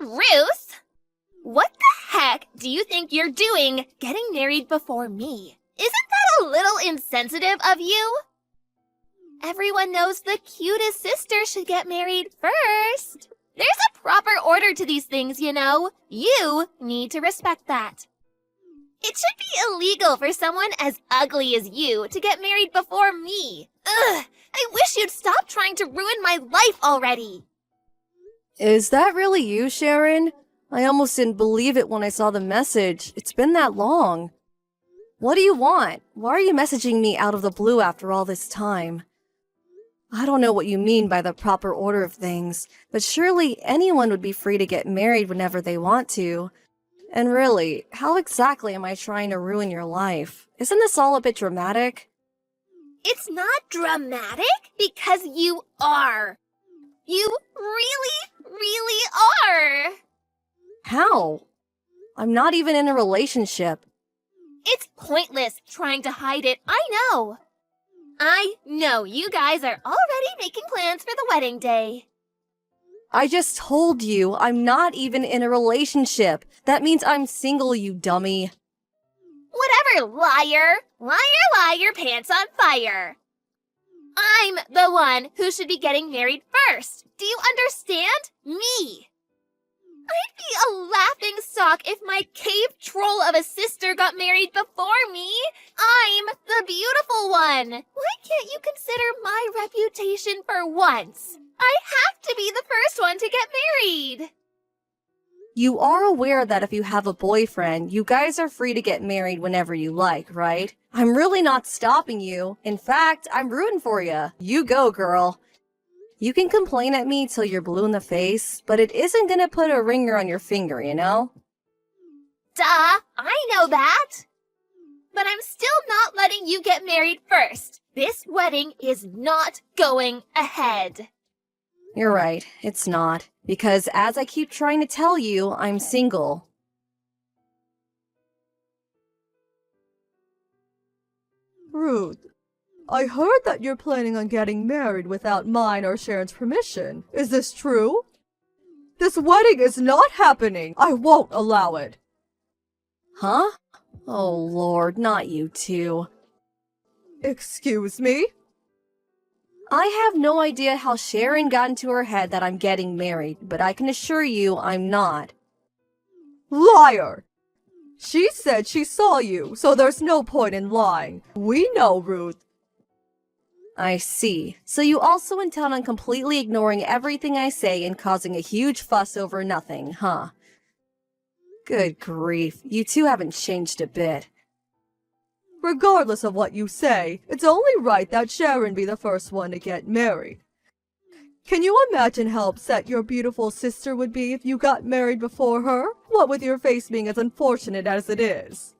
Ruth! What the heck do you think you're doing getting married before me? Isn't that a little insensitive of you? Everyone knows the cutest sister should get married first. There's a proper order to these things, you know. You need to respect that. It should be illegal for someone as ugly as you to get married before me. Ugh, I wish you'd stop trying to ruin my life already. Is that really you, Sharon? I almost didn't believe it when I saw the message. It's been that long. What do you want? Why are you messaging me out of the blue after all this time? I don't know what you mean by the proper order of things, but surely anyone would be free to get married whenever they want to. And really, how exactly am I trying to ruin your life? Isn't this all a bit dramatic? It's not dramatic because you are. You really are. How? I'm not even in a relationship. It's pointless trying to hide it, I know. I know you guys are already making plans for the wedding day. I just told you I'm not even in a relationship. That means I'm single, you dummy. Whatever, liar. Liar, pants on fire. I'm the one who should be getting married first. Do you understand? Me. I'd be a laughing stock if my cave troll of a sister got married before me. I'm the beautiful one. Why can't you consider my reputation for once? I have to be the first one to get married. You are aware that if you have a boyfriend, you guys are free to get married whenever you like, right? I'm really not stopping you. In fact, I'm rooting for you. You go, girl. You can complain at me till you're blue in the face, but it isn't gonna put a ringer on your finger, you know? Duh, I know that. But I'm still not letting you get married first. This wedding is not going ahead. You're right, it's not. Because as I keep trying to tell you, I'm single. Ruth, I heard that you're planning on getting married without mine or Sharon's permission. Is this true? This wedding is not happening. I won't allow it. Huh? Oh Lord, not you two. Excuse me? I have no idea how Sharon got into her head that I'm getting married, but I can assure you I'm not. Liar! She said she saw you, so there's no point in lying. We know, Ruth. I see. So you also intend on completely ignoring everything I say and causing a huge fuss over nothing, huh? Good grief, you two haven't changed a bit. Regardless of what you say, it's only right that Sharon be the first one to get married. Can you imagine how upset your beautiful sister would be if you got married before her? What with your face being as unfortunate as it is.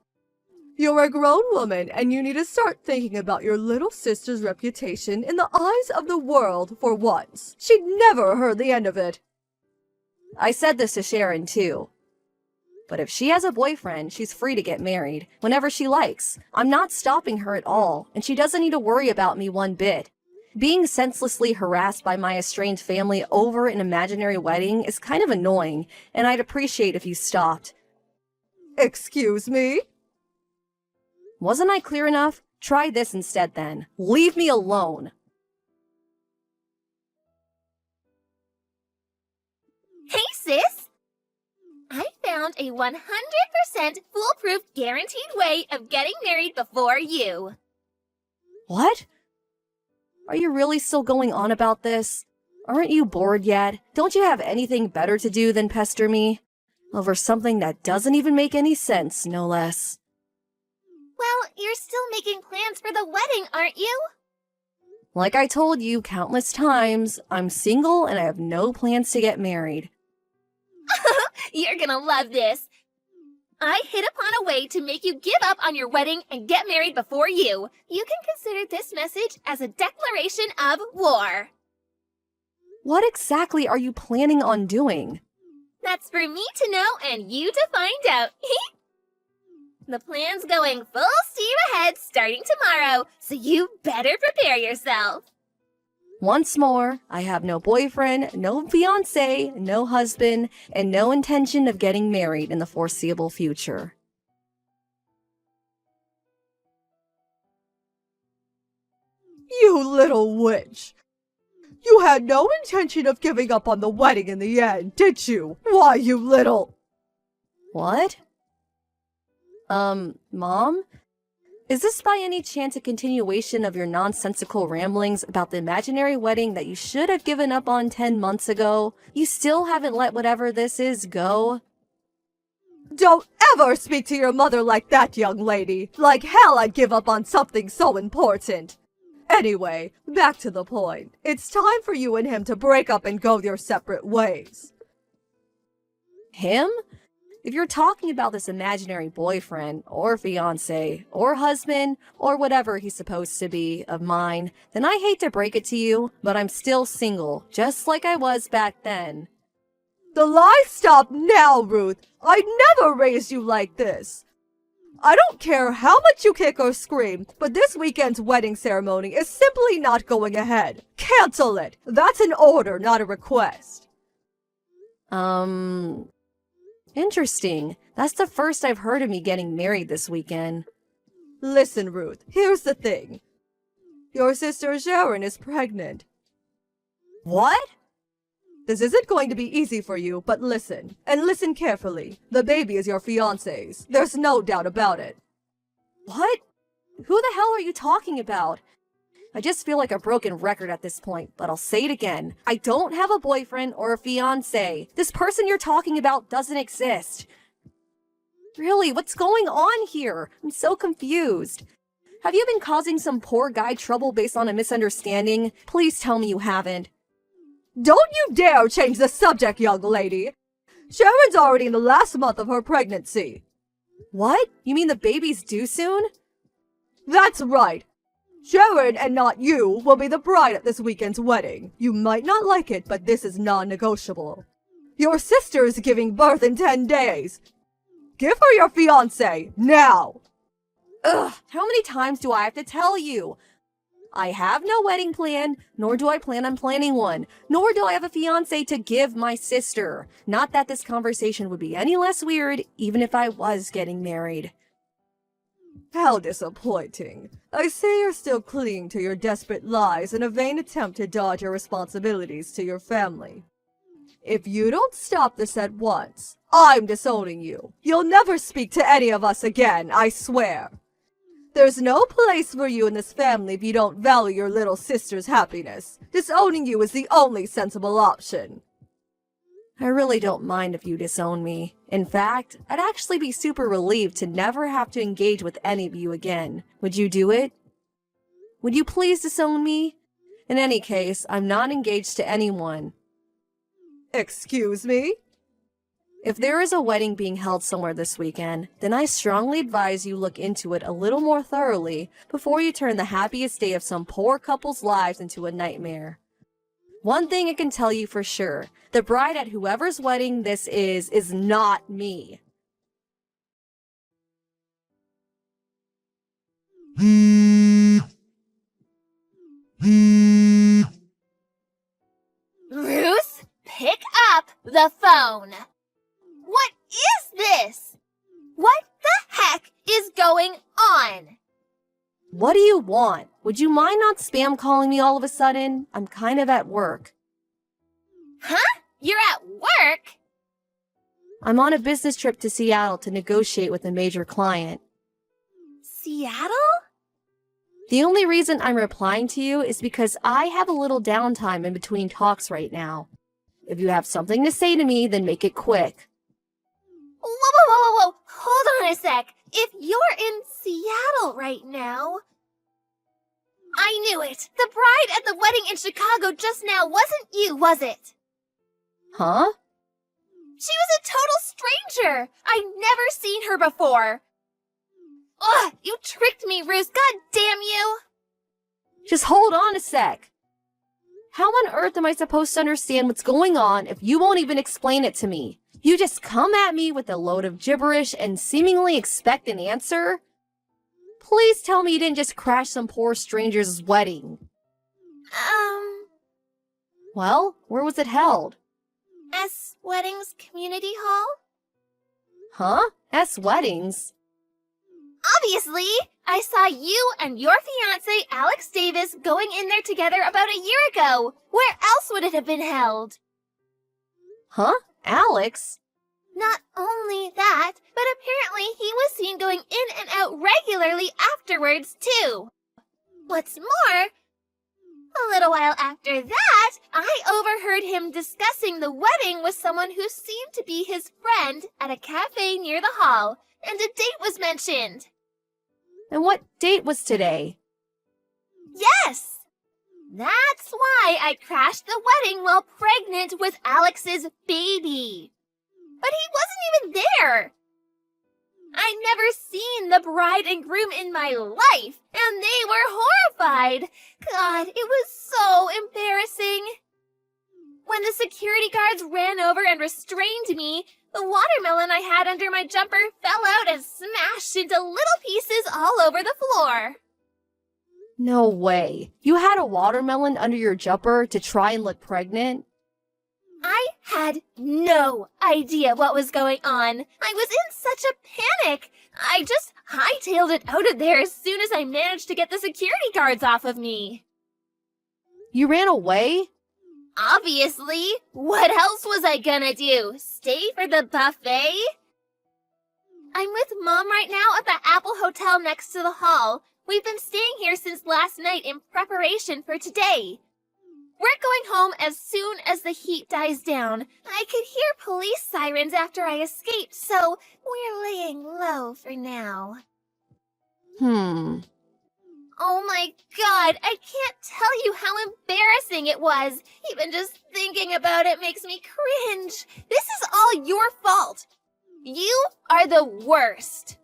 You're a grown woman, and you need to start thinking about your little sister's reputation in the eyes of the world for once. She'd never heard the end of it. I said this to Sharon, too. But if she has a boyfriend, she's free to get married, whenever she likes. I'm not stopping her at all, and she doesn't need to worry about me one bit. Being senselessly harassed by my estranged family over an imaginary wedding is kind of annoying, and I'd appreciate if you stopped. Excuse me? Wasn't I clear enough? Try this instead then. Leave me alone. Hey, sis. I found a 100% foolproof guaranteed way of getting married before you. What? Are you really still going on about this? Aren't you bored yet? Don't you have anything better to do than pester me? Over something that doesn't even make any sense, no less. Well, you're still making plans for the wedding, aren't you? Like I told you countless times, I'm single and I have no plans to get married. You're gonna love this. I hit upon a way to make you give up on your wedding and get married before you. You can consider this message as a declaration of war. What exactly are you planning on doing? That's for me to know and you to find out. The plan's going full steam ahead starting tomorrow, so you better prepare yourself. Once more, I have no boyfriend, no fiancé, no husband, and no intention of getting married in the foreseeable future. You little witch! You had no intention of giving up on the wedding in the end, did you? Why, you little... What? Mom? Is this by any chance a continuation of your nonsensical ramblings about the imaginary wedding that you should have given up on 10 months ago? You still haven't let whatever this is go? Don't ever speak to your mother like that, young lady! Like hell I'd give up on something so important! Anyway, back to the point. It's time for you and him to break up and go your separate ways. Him? If you're talking about this imaginary boyfriend, or fiancé, or husband, or whatever he's supposed to be of mine, then I hate to break it to you, but I'm still single, just like I was back then. The lies stop now, Ruth! I'd never raised you like this! I don't care how much you kick or scream, but this weekend's wedding ceremony is simply not going ahead. Cancel it! That's an order, not a request. Interesting. That's the first I've heard of me getting married this weekend. Listen, Ruth, here's the thing. Your sister Sharon is pregnant. What? This isn't going to be easy for you, but listen, and listen carefully. The baby is your fiancé's. There's no doubt about it. What? Who the hell are you talking about? I just feel like a broken record at this point, but I'll say it again. I don't have a boyfriend or a fiancé. This person you're talking about doesn't exist. Really, what's going on here? I'm so confused. Have you been causing some poor guy trouble based on a misunderstanding? Please tell me you haven't. Don't you dare change the subject, young lady! Sharon's already in the last month of her pregnancy. What? You mean the baby's due soon? That's right. Sharon, and not you, will be the bride at this weekend's wedding. You might not like it, but this is non-negotiable. Your sister is giving birth in 10 days. Give her your fiancé, now! Ugh, how many times do I have to tell you? I have no wedding plan, nor do I plan on planning one, nor do I have a fiancé to give my sister. Not that this conversation would be any less weird, even if I was getting married. How disappointing. I see you're still clinging to your desperate lies in a vain attempt to dodge your responsibilities to your family. If you don't stop this at once, I'm disowning you. You'll never speak to any of us again, I swear. There's no place for you in this family if you don't value your little sister's happiness. Disowning you is the only sensible option. I really don't mind if you disown me. In fact, I'd actually be super relieved to never have to engage with any of you again. Would you do it? Would you please disown me? In any case, I'm not engaged to anyone. Excuse me? If there is a wedding being held somewhere this weekend, then I strongly advise you look into it a little more thoroughly before you turn the happiest day of some poor couple's lives into a nightmare. One thing I can tell you for sure, the bride at whoever's wedding this is not me. Ruth, pick up the phone. What is this? What the heck is going on? What do you want? Would you mind not spam calling me all of a sudden? I'm kind of at work. Huh? You're at work? I'm on a business trip to Seattle to negotiate with a major client. Seattle? The only reason I'm replying to you is because I have a little downtime in between talks right now. If you have something to say to me, then make it quick. Whoa. Hold on a sec. If you're in Seattle right now... I knew it. The bride at the wedding in Chicago just now wasn't you, was it? Huh? She was a total stranger. I'd never seen her before. Ugh, you tricked me, Ruth. God damn you. Just hold on a sec. How on earth am I supposed to understand what's going on if you won't even explain it to me? You just come at me with a load of gibberish and seemingly expect an answer? Please tell me you didn't just crash some poor stranger's wedding. Well, where was it held? S Weddings Community Hall? Huh? S Weddings? Obviously! I saw you and your fiancé, Alex Davis, going in there together about a year ago. Where else would it have been held? Huh? Alex? Not only that, but apparently he was seen going in and out regularly afterwards, too. What's more, a little while after that, I overheard him discussing the wedding with someone who seemed to be his friend at a cafe near the hall, and a date was mentioned. And what date was today? Yes! That's why I crashed the wedding while pregnant with Alex's baby. But he wasn't even there. I'd never seen the bride and groom in my life, and they were horrified. God, it was so embarrassing. When the security guards ran over and restrained me, the watermelon I had under my jumper fell out and smashed into little pieces all over the floor. No way. You had a watermelon under your jumper to try and look pregnant? I had no idea what was going on. I was in such a panic. I just hightailed it out of there as soon as I managed to get the security guards off of me. You ran away? Obviously. What else was I gonna do? Stay for the buffet? I'm with Mom right now at the Apple Hotel next to the hall. We've been staying here since last night in preparation for today. We're going home as soon as the heat dies down. I could hear police sirens after I escaped, so we're laying low for now. Oh my God, I can't tell you how embarrassing it was. Even just thinking about it makes me cringe. This is all your fault. You are the worst.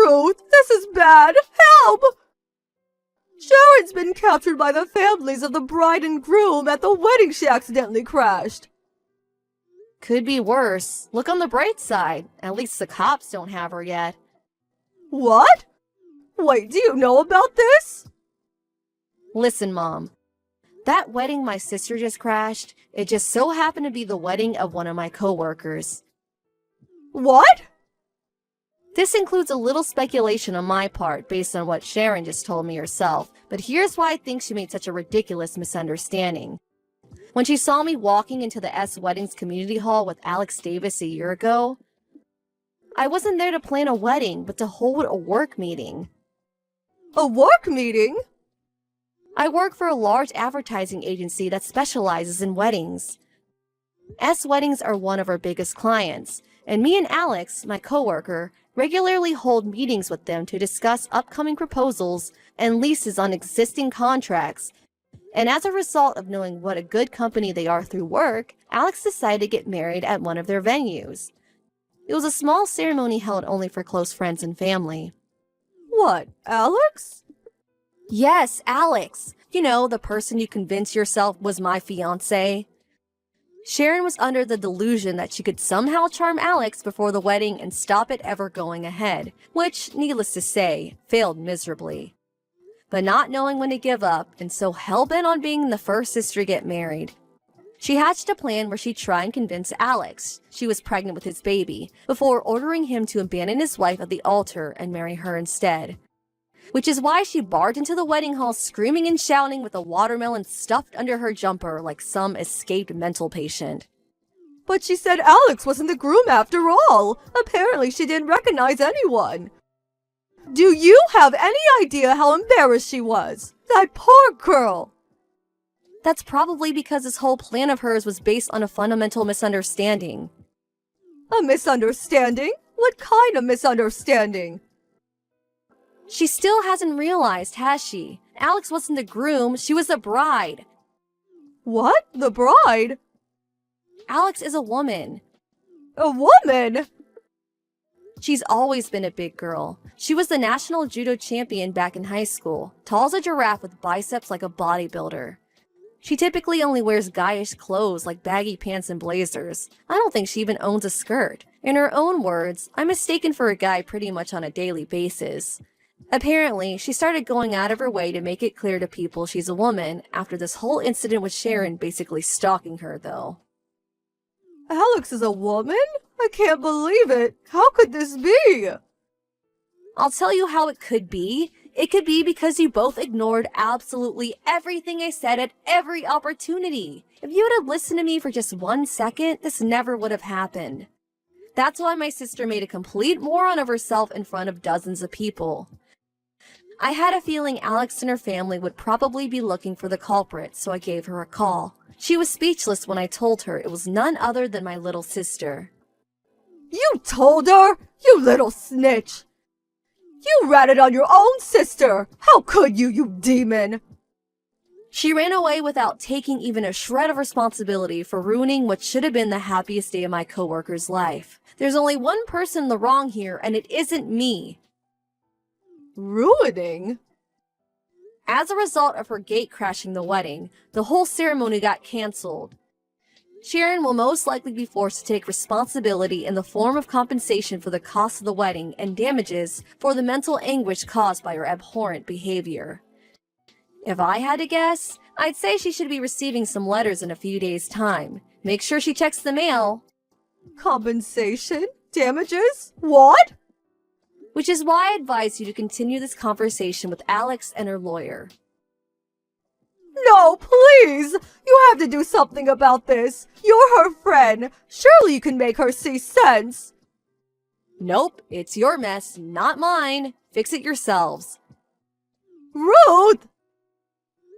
Ruth, this is bad. Help! Sharon's been captured by the families of the bride and groom at the wedding she accidentally crashed. Could be worse. Look on the bright side. At least the cops don't have her yet. What? Wait, do you know about this? Listen, Mom. That wedding my sister just crashed, it just so happened to be the wedding of one of my coworkers. What? This includes a little speculation on my part based on what Sharon just told me herself, but here's why I think she made such a ridiculous misunderstanding. When she saw me walking into the S Weddings community hall with Alex Davis a year ago, I wasn't there to plan a wedding, but to hold a work meeting. A work meeting? I work for a large advertising agency that specializes in weddings. S Weddings are one of our biggest clients, and me and Alex, my coworker, regularly hold meetings with them to discuss upcoming proposals and leases on existing contracts. And as a result of knowing what a good company they are through work, Alex decided to get married at one of their venues. It was a small ceremony held only for close friends and family. What, Alex? Yes, Alex. You know, the person you convinced yourself was my fiancé. Sharon was under the delusion that she could somehow charm Alex before the wedding and stop it ever going ahead, which, needless to say, failed miserably. But not knowing when to give up and so hell-bent on being the first sister to get married, she hatched a plan where she'd try and convince Alex she was pregnant with his baby before ordering him to abandon his wife at the altar and marry her instead. Which is why she barged into the wedding hall screaming and shouting with a watermelon stuffed under her jumper like some escaped mental patient. But she said Alex wasn't the groom after all. Apparently she didn't recognize anyone. Do you have any idea how embarrassed she was? That poor girl! That's probably because this whole plan of hers was based on a fundamental misunderstanding. A misunderstanding? What kind of misunderstanding? She still hasn't realized, has she? Alex wasn't the groom, she was the bride. What? The bride? Alex is a woman. A woman? She's always been a big girl. She was the national judo champion back in high school, tall as a giraffe with biceps like a bodybuilder. She typically only wears guyish clothes like baggy pants and blazers. I don't think she even owns a skirt. In her own words, I'm mistaken for a guy pretty much on a daily basis. Apparently, she started going out of her way to make it clear to people she's a woman after this whole incident with Sharon basically stalking her, though. Alex is a woman? I can't believe it. How could this be? I'll tell you how it could be. It could be because you both ignored absolutely everything I said at every opportunity. If you would have listened to me for just 1 second, this never would have happened. That's why my sister made a complete moron of herself in front of dozens of people. I had a feeling Alex and her family would probably be looking for the culprit, so I gave her a call. She was speechless when I told her it was none other than my little sister. You told her? You little snitch! You ratted on your own sister! How could you, you demon? She ran away without taking even a shred of responsibility for ruining what should have been the happiest day of my coworker's life. There's only one person in the wrong here, and it isn't me. Ruining? As a result of her gate crashing the wedding, the whole ceremony got canceled. Sharon will most likely be forced to take responsibility in the form of compensation for the cost of the wedding and damages for the mental anguish caused by her abhorrent behavior. If I had to guess, I'd say she should be receiving some letters in a few days' time. Make sure she checks the mail. Compensation? Damages? What? Which is why I advise you to continue this conversation with Alex and her lawyer. No, please! You have to do something about this. You're her friend. Surely you can make her see sense. Nope, it's your mess, not mine. Fix it yourselves. Ruth!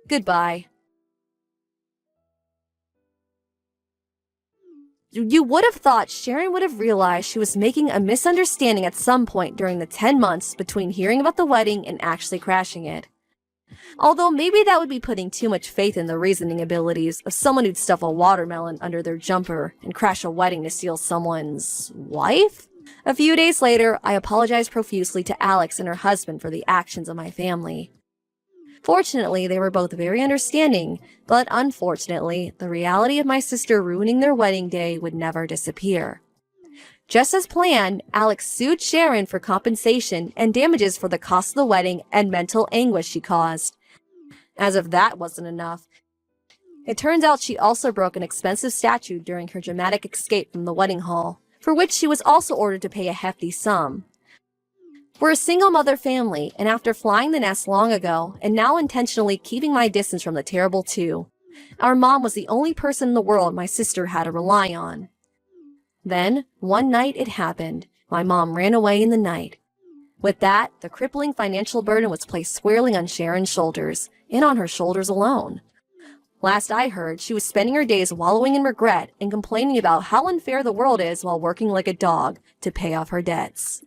Goodbye. You would have thought Sharon would have realized she was making a misunderstanding at some point during the 10 months between hearing about the wedding and actually crashing it. Although maybe that would be putting too much faith in the reasoning abilities of someone who'd stuff a watermelon under their jumper and crash a wedding to steal someone's wife? A few days later, I apologized profusely to Alex and her husband for the actions of my family. Fortunately, they were both very understanding, but unfortunately, the reality of my sister ruining their wedding day would never disappear. Just as planned, Alex sued Sharon for compensation and damages for the cost of the wedding and mental anguish she caused. As if that wasn't enough, it turns out she also broke an expensive statue during her dramatic escape from the wedding hall, for which she was also ordered to pay a hefty sum. We're a single-mother family, and after flying the nest long ago, and now intentionally keeping my distance from the terrible two, our mom was the only person in the world my sister had to rely on. Then, one night it happened. My mom ran away in the night. With that, the crippling financial burden was placed squarely on Sharon's shoulders, and on her shoulders alone. Last I heard, she was spending her days wallowing in regret and complaining about how unfair the world is while working like a dog to pay off her debts.